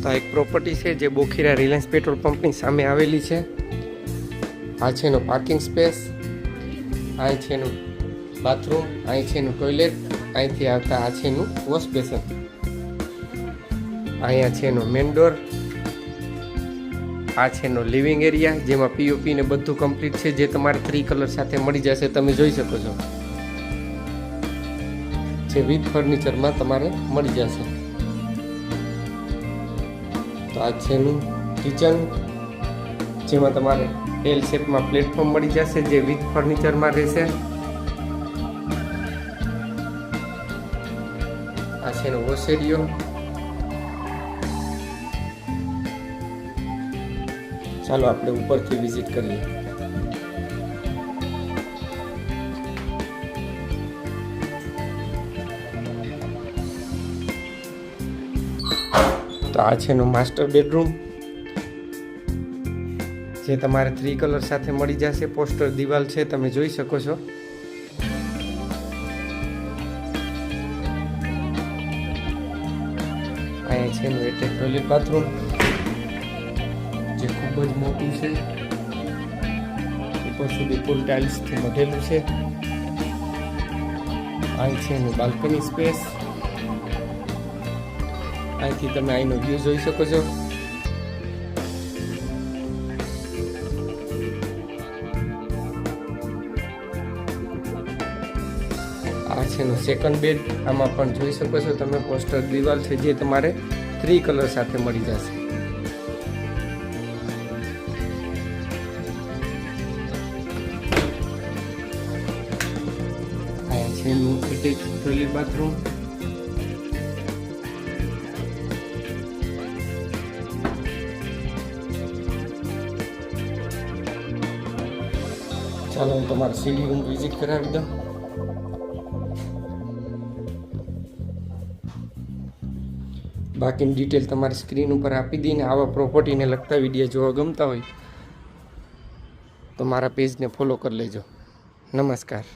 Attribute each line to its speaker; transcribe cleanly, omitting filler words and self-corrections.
Speaker 1: તો આ એક પ્રોપર્ટી છે જે બોખીરા રિલાયન્સ પેટ્રોલ પંપની સામે આવેલી છે. આ છે એનું પાર્કિંગ સ્પેસ, અહીં છે એનું બાથરૂમ, અહીં છે એનું ટોયલેટ, અહીંથી આવતા આ છે એનું વોશ બેસન, અહીંયા છે એનો મેન ડોર, આ છે એનો લિવિંગ એરિયા જેમાં પીઓપી ને બધું કમ્પ્લીટ છે, જે તમારે 3 કલર સાથે મળી જશે. તમે જોઈ શકો છો જે વિથ ફર્નિચરમાં તમારે મળી જશે. તો આ છે એનું કિચન જેમાં તમારે એલ શેપમાં પ્લેટફોર્મ મળી જશે જે વિથ ફર્નિચરમાં રહેશે. આ છે એનો વોશ એરિયો. ચાલો આપણે ઉપરથી વિઝિટ કરીએ. તો આ છે એનું માસ્ટર બેડરૂમ જે તમારે 3 કલર સાથે મળી જશે. પોસ્ટર દિવાલ છે, તમે જોઈ શકો છો. અહીંયા છે એનું એટેચ ટોયલેટ બાથરૂમ જે ખૂબ જ મોટું છે, ઉપર સુધી ફૂલ ટાઇલ્સથી મઢેલું છે. અહીં છે એનું બાલ્કની સ્પેસ, અહીંથી તમે અહીંનો વ્યૂ જોઈ શકો છો. આ છે એનું સેકન્ડ બેડ, આમાં પણ જોઈ શકો છો તમે પોસ્ટર દિવાલ છે જે તમારે 3 કલર સાથે મળી જશે. આ છે એનું એટેચ ટોયલેટ બાથરૂમ. ચાલો હું તમારે સીડી રૂમ વિઝિટ કરાવી દઉં. બાકીની ડિટેલ તમારી સ્ક્રીન ઉપર આપી દઈને આવા પ્રોપર્ટીને લગતા વિડીયો જોવા ગમતા હોય તો મારા પેજને ફોલો કરી લેજો. નમસ્કાર.